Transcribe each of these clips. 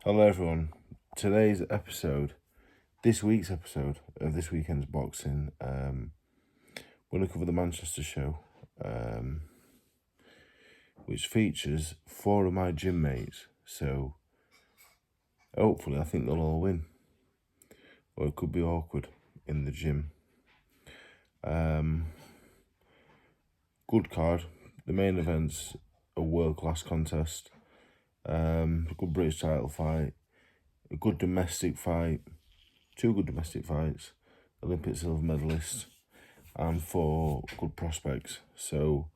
Hello everyone. This week's episode of this weekend's boxing, we're going to cover the Manchester show, which features 4 of my gym mates. So hopefully I think they'll all win, or it could be awkward in the gym. Good card. The main event's a world-class contest. A good British title fight, a good domestic fight, 2 good domestic fights, Olympic silver medalist, and 4 good prospects. So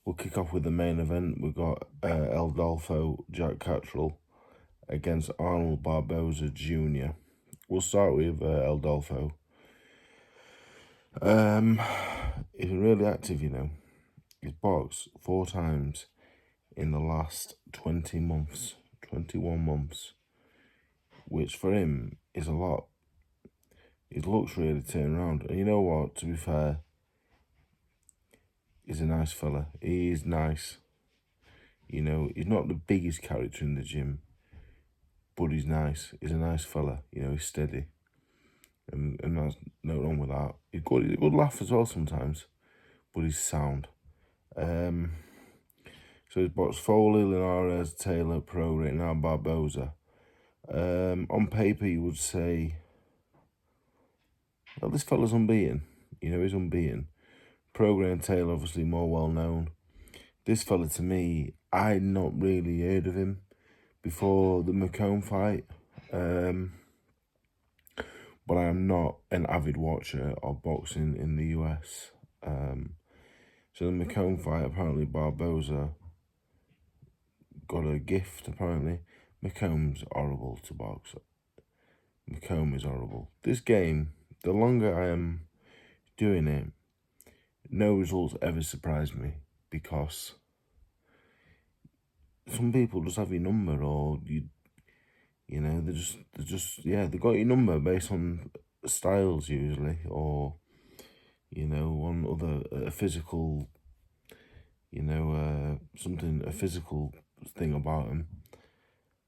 we'll kick off with the main event. We've got El Dolfo, Jack Catterall against Arnold Barboza Jr. We'll start with El Dolfo. He's really active, He's boxed 4 times in the last 21 months, which for him is a lot. His looks really turned around. And you know what, to be fair, he's a nice fella. He is nice. He's not the biggest character in the gym, but he's nice. He's a nice fella. He's steady. And there's no wrong with that. He's a good laugh as well sometimes, but he's sound. So he's boxed Foley, Linares, Taylor, Prograis, now Barboza. On paper, you would say, well, this fella's unbeaten. He's unbeaten. Prograis and Taylor obviously more well known. This fella, to me, I'd not really heard of him before the McComb fight. But I am not an avid watcher of boxing in the US. So the McComb fight, apparently Barboza got a gift, apparently. McComb's horrible to box. McComb is horrible. This game, the longer I am doing it, no results ever surprise me, because some people just have your number, or they got your number based on styles usually, or on other physical, a physical thing about him.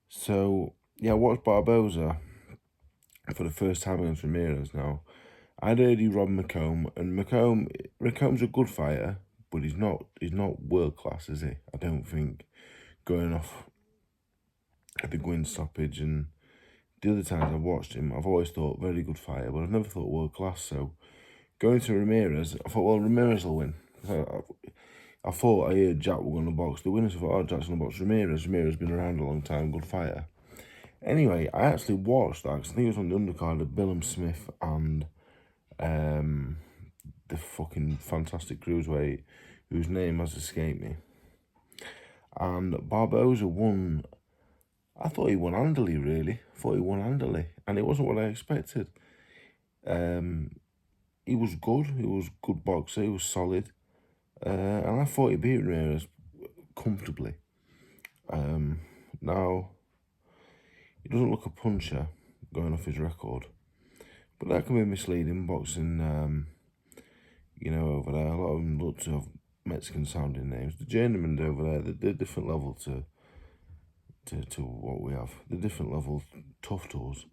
So yeah, I watched Barboza for the first time against Ramirez. Now, I'd heard he robbed McComb, and McComb's a good fighter, but he's not world class, is he? I don't think, going off at the Gwynn stoppage and the other times I've watched him, I've always thought very good fighter, but I've never thought world class. So going to Ramirez, I thought, well, Ramirez will win. I thought I heard Jack were going to box the winners. I thought, Jack's going to box Ramirez. Ramirez has been around a long time, good fighter. Anyway, I actually watched that, because I think it was on the undercard of Billum Smith and the fucking fantastic cruiserweight, whose name has escaped me. And Barboza won. I thought he won handily, really. And it wasn't what I expected. He was good. He was a good boxer. He was solid. And I thought he beat Ramirez comfortably. Now, he doesn't look a puncher, going off his record. But that can be misleading, boxing, over there. A lot of them look to have Mexican-sounding names. The journeymen over there, they're different level to what we have. They're different level, tough to us.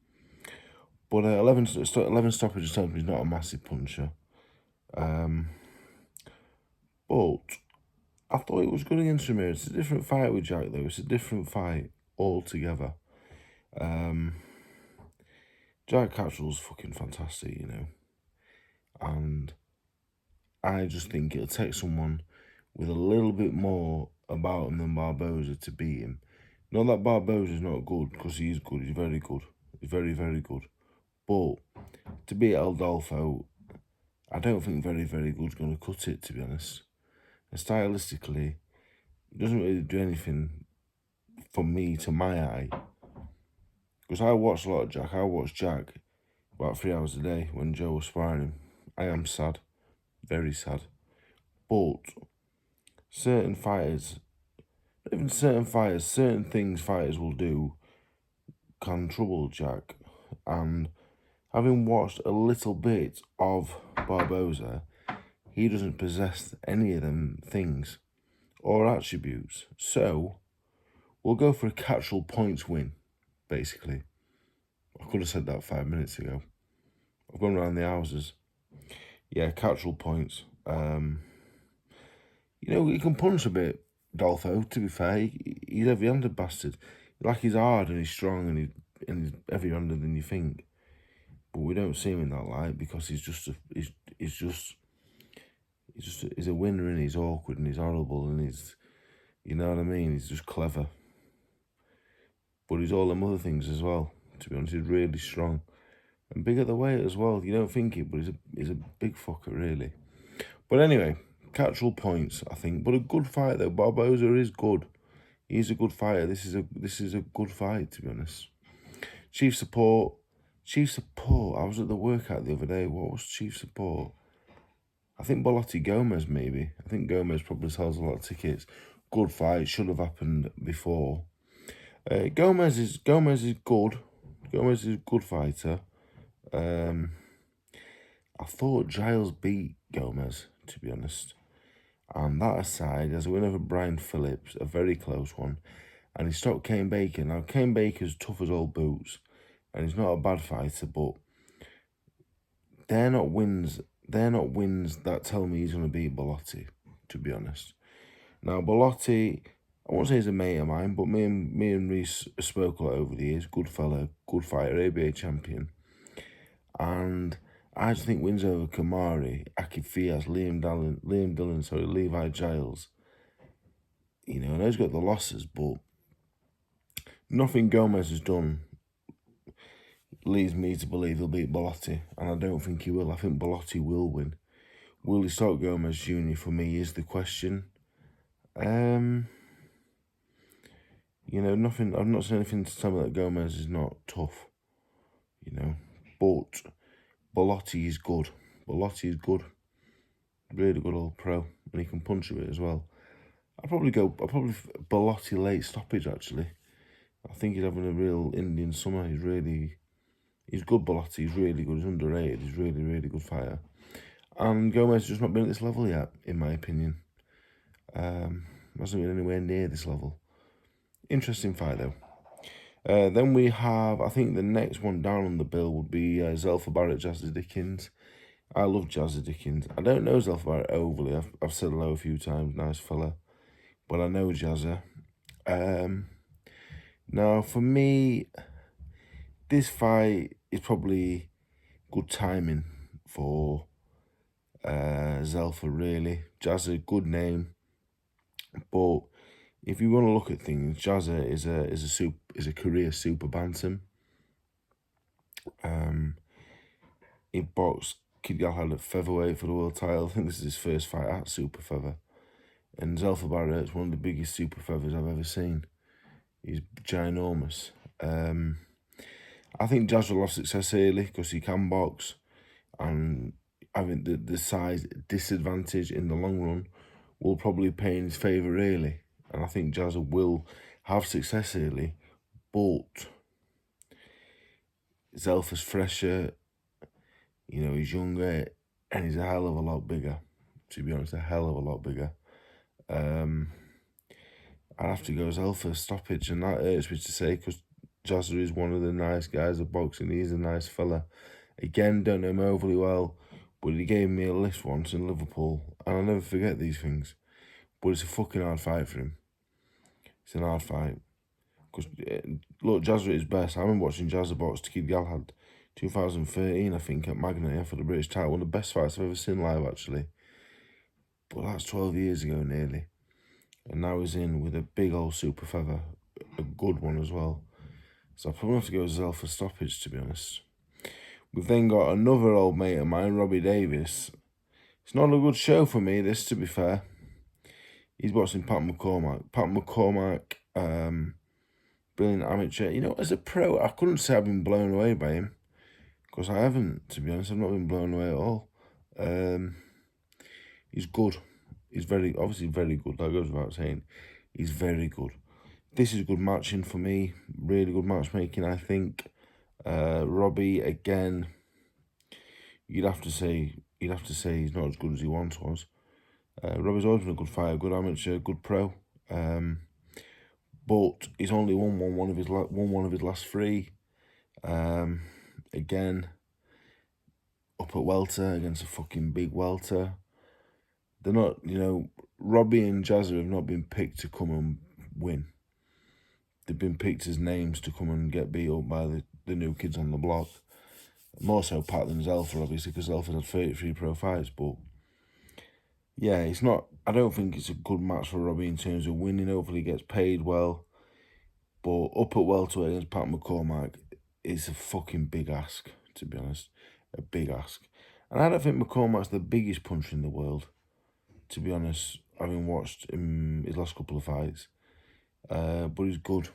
But 11 stoppages tells me he's not a massive puncher. But I thought it was good against Ramirez. It's a different fight with Jack, though. It's a different fight altogether. Jack Catterall's fucking fantastic, and I just think it'll take someone with a little bit more about him than Barboza to beat him. Not that Barboza's not good, because he's good. He's very good. He's very, very good. But to beat El Dolfo, I don't think very, very good's going to cut it, to be honest. And stylistically, it doesn't really do anything for me, to my eye. Because I watch a lot of Jack. I watch Jack about 3 hours a day when Joe was sparring him. I am sad. Very sad. But certain fighters, certain things fighters will do can trouble Jack. And having watched a little bit of Barboza, he doesn't possess any of them things or attributes. So we'll go for a Catterall points win. basically. I could have said that 5 minutes ago. I've gone around the houses. Yeah, Cattrall points. You know, he can punch a bit, Dolfo, to be fair. He's a heavy-handed bastard. Like, he's hard and he's strong and he's heavier-handed than you think. But we don't see him in that light because he's a winner and he's awkward and he's horrible and he's, you know what I mean? He's just clever. But he's all them other things as well, to be honest. He's really strong. And big at the weight as well. You don't think it, but he's a big fucker, really. But anyway, Cattrall points, I think. But a good fight, though. Barboza is good. He's a good fighter. This is a good fight, to be honest. Chief support. I was at the workout the other day. What was chief support? I think Bellotti Gomez, maybe. I think Gomez probably sells a lot of tickets. Good fight. Should have happened before. Gomez is good. Gomez is a good fighter. I thought Giles beat Gomez, to be honest. And that aside, as a win over Brian Phillips, a very close one. And he stopped Kane Baker. Now, Kane Baker's tough as old boots. And he's not a bad fighter, but they're not wins that tell me he's going to beat Bellotti, to be honest. Now, Bellotti, I won't say he's a mate of mine, but me and Reese spoke a lot over the years. Good fella, good fighter, ABA champion. And I just think wins over Kamari, Aki Fias, Liam Dillon, Levi Giles. You know, and he's got the losses, but nothing Gomez has done leads me to believe he'll beat Bellotti, and I don't think he will. I think Bellotti will win. Will he stop Gomez Jr. for me is the question. You know, nothing. I've not seen anything to tell me that Gomez is not tough. You know, but Bellotti is good. Really good old pro, and he can punch a bit as well. I'll probably Bellotti late stoppage, actually. I think he's having a real Indian summer. He's good, Bellotti. He's really good. He's underrated. He's really, really good fighter. And Gomez has just not been at this level yet, in my opinion. Hasn't been anywhere near this level. Interesting fight, though. Then we have, I think the next one down on the bill would be Zelfa Barrett, Jazza Dickens. I love Jazza Dickens. I don't know Zelfa Barrett overly. I've said hello a few times, nice fella. But I know Jazza. Now, for me, this fight is probably good timing for Zelfa, really. Jazza, good name. But if you want to look at things, Jazza is a career super bantam. He boxed Kid Galahad at featherweight for the world title. I think this is his first fight at super feather. And Zelfa Barrett is one of the biggest super feathers I've ever seen. He's ginormous. I think Jazza will have success early because he can box, and having the size disadvantage in the long run will probably pay in his favour early. And I think Jazza will have success early, but Zelfa's fresher, you know, he's younger, and he's a hell of a lot bigger. To be honest, a hell of a lot bigger. I'd have to go Zelfa stoppage, and that hurts me to say because Jazza is one of the nice guys at boxing. He's a nice fella. Again, don't know him overly well, but he gave me a lift once in Liverpool, and I'll never forget these things. But it's a fucking hard fight for him. It's an hard fight. Because, look, Jazza at his best. I remember watching Jazza box to Kid Galahad 2013, I think, at Magna for the British title. One of the best fights I've ever seen live, actually. But that's 12 years ago, nearly. And now he's in with a big old super feather. A good one as well. So I'll probably have to go Zelfa stoppage, to be honest. We've then got another old mate of mine, Robbie Davis. It's not a good show for me, this, to be fair. He's boxing Pat McCormack. Pat McCormack, brilliant amateur. You know, as a pro, I couldn't say I've been blown away by him. Because I haven't, to be honest. I've not been blown away at all. He's good. He's obviously very good. That goes without saying. He's very good. This is good matching for me. Really good matchmaking, I think. Robbie, again, you'd have to say he's not as good as he once was. Robbie's always been a good fighter, good amateur, good pro. but he's only won one of his last three. Again, up at welter against a fucking big welter. They're not, Robbie and Jazza have not been picked to come and win. They've been picked as names to come and get beat up by the new kids on the block. More so Pat than Zelfa, obviously, because Zelfa's had 33 pro fights. But yeah, it's not. I don't think it's a good match for Robbie in terms of winning. Hopefully, he gets paid well. But up at welterweight against Pat McCormack is a fucking big ask, to be honest. A big ask. And I don't think McCormack's the biggest puncher in the world, to be honest, having watched his last couple of fights. But he's good.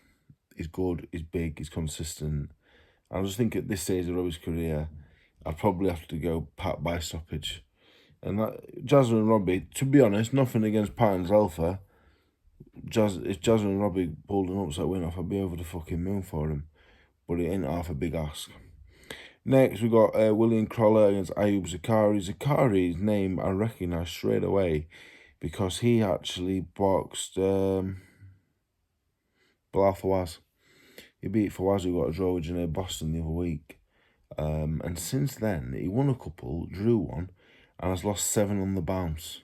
He's good, he's big, he's consistent. I just think at this stage of Robbie's career, I'd probably have to go Pat by stoppage. And Jazza and Robbie, to be honest, nothing against Pat and Zelfa. If Jazza and Robbie pulled an upset win off, I'd be over the fucking moon for him. But it ain't half a big ask. Next, we got William Crawler against Ayub Zakari. Zakari's name I recognise straight away because he actually boxed Bilal Fawaz. He beat Fawaz, who got a draw with Janae Boston the other week. And since then, he won a couple, drew one, and has lost 7 on the bounce,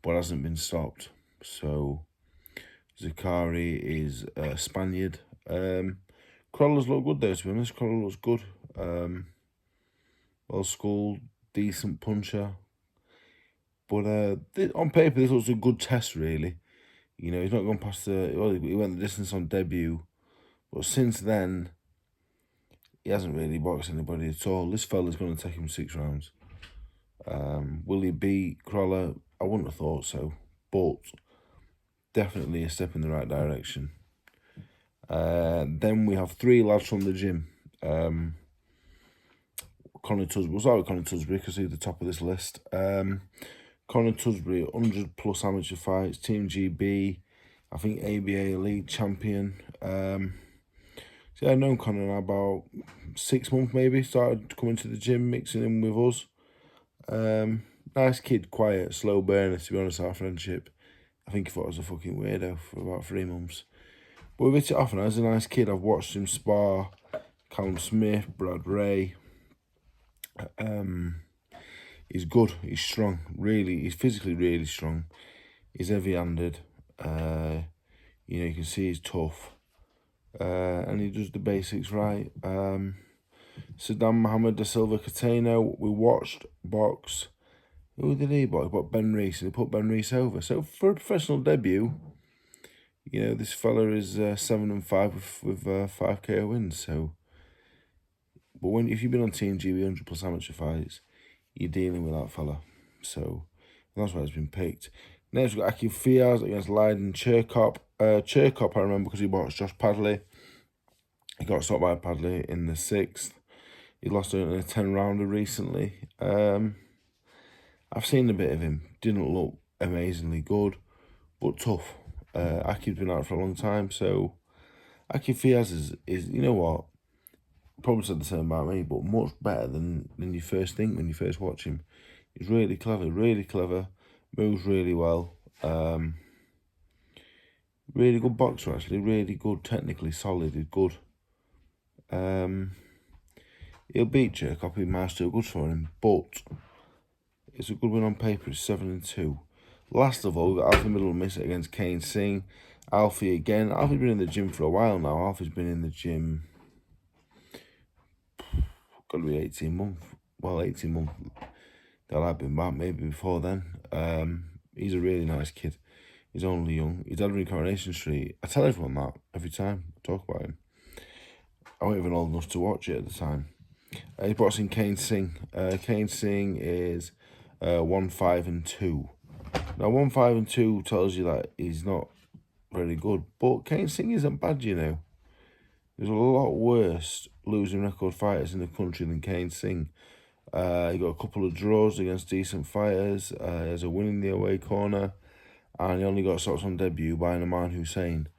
but hasn't been stopped. So, Zakari is a Spaniard. Crawler's look good there, to be honest. Crawler looks good. Well schooled, decent puncher. But on paper, this was a good test, really. He's not gone past he went the distance on debut. But since then, he hasn't really boxed anybody at all. This fella's going to take him 6 rounds. Will he beat Crawler? I wouldn't have thought so. But definitely a step in the right direction. Then we have 3 lads from the gym. Conor Tusbury. We'll start with Conor Tusbury because he's at the top of this list. Conor Tusbury, 100 plus amateur fights, Team GB, I think ABA Elite champion. So I've known Conor now about 6 months maybe. Started coming to the gym, mixing in with us. Nice kid, quiet, slow burner, to be honest, our friendship. I think he thought I was a fucking weirdo for about 3 months. But we've hit it off now. He's a nice kid. I've watched him spar Callum Smith, Brad Ray. He's good, he's strong, he's physically really strong. He's heavy-handed. You can see he's tough. And he does the basics right. Saddam Mohamed da Silva Cateno, we watched box. Who did he box? He boxed Ben Reese, and he put Ben Reese over. So for a professional debut, this fella is 7-5 with 5 KO wins. So, but if you've been on Team GB 100 plus amateur fights, you're dealing with that fella. So that's why he's been picked. Next, we've got Aki Fiaz against Leiden Cherkop. Cherkop, I remember because he boxed Josh Padley. He got stopped by Padley in the 6th. He lost in a 10-rounder recently. I've seen a bit of him. Didn't look amazingly good, but tough. Aki's been out for a long time, so Aki Fiaz is you know what? Probably said the same about me, but much better than you first think when you first watch him. He's really clever, moves really well. Really good boxer, actually. Really good, technically solid. He's good. He'll beat Cherkop. He might still good for him, but it's a good win on paper. It's 7-2. Last of all, we've got Alfie Middle Miss against Kane Singh. Alfie again. Alfie's been in the gym for a while now. Alfie's been in the gym. Got to be 18 months. Well, 18 months. That I've been back, maybe before then. He's a really nice kid. He's only young. He's had in Coronation Street. I tell everyone that every time I talk about him. I wasn't even old enough to watch it at the time. He's boxing Kane Singh. Kane Singh is 1-5-2. Now, 1-5-2 tells you that he's not very good. But Kane Singh isn't bad, There's a lot worse losing record fighters in the country than Kane Singh. He got a couple of draws against decent fighters. He has a win in the away corner. And he only got stopped on debut by Naman Hussein.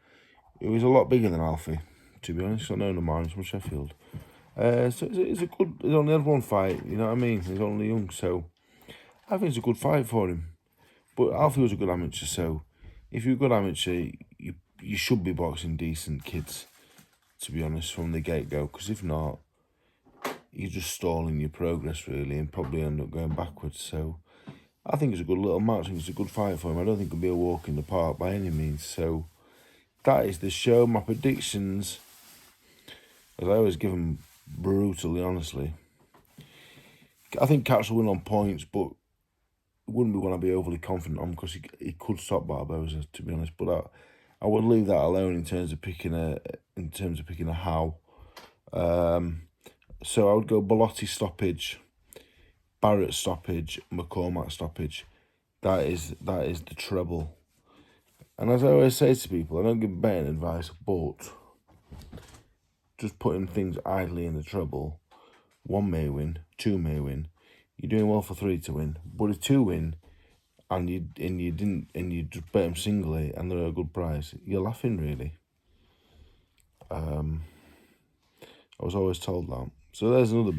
He was a lot bigger than Alfie, to be honest. I know Naman, he's from Sheffield. So it's a good... He's only had 1 fight, you know what I mean? He's only young, so... I think it's a good fight for him. But Alfie was a good amateur, so... If you're a good amateur, you you should be boxing decent kids, to be honest, from the get-go, because if not, you're just stalling your progress, really, and probably end up going backwards. So I think it's a good little match. I think it's a good fight for him. I don't think it'll be a walk in the park by any means. So that is the show. My predictions, as I always give them brutally, honestly. I think Katz will win on points, but it wouldn't be one I'd be overly confident on, because he could stop Barboza, to be honest. But I would leave that alone in terms of picking a how. So I would go Bellotti stoppage, Barrett stoppage, McCormack stoppage. That is the treble. And as I always say to people, I don't give betting advice, but just putting things idly in the treble, 1 may win, 2 may win. You're doing well for 3 to win, but if 2 win, and you just bet them singly and they're at a good price, you're laughing, really. I was always told that. So there's another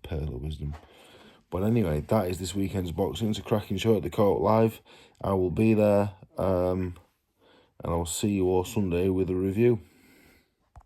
pearl of wisdom. But anyway, that is this weekend's boxing. It's a cracking show at the Court Live. I will be there, and I'll see you all Sunday with a review.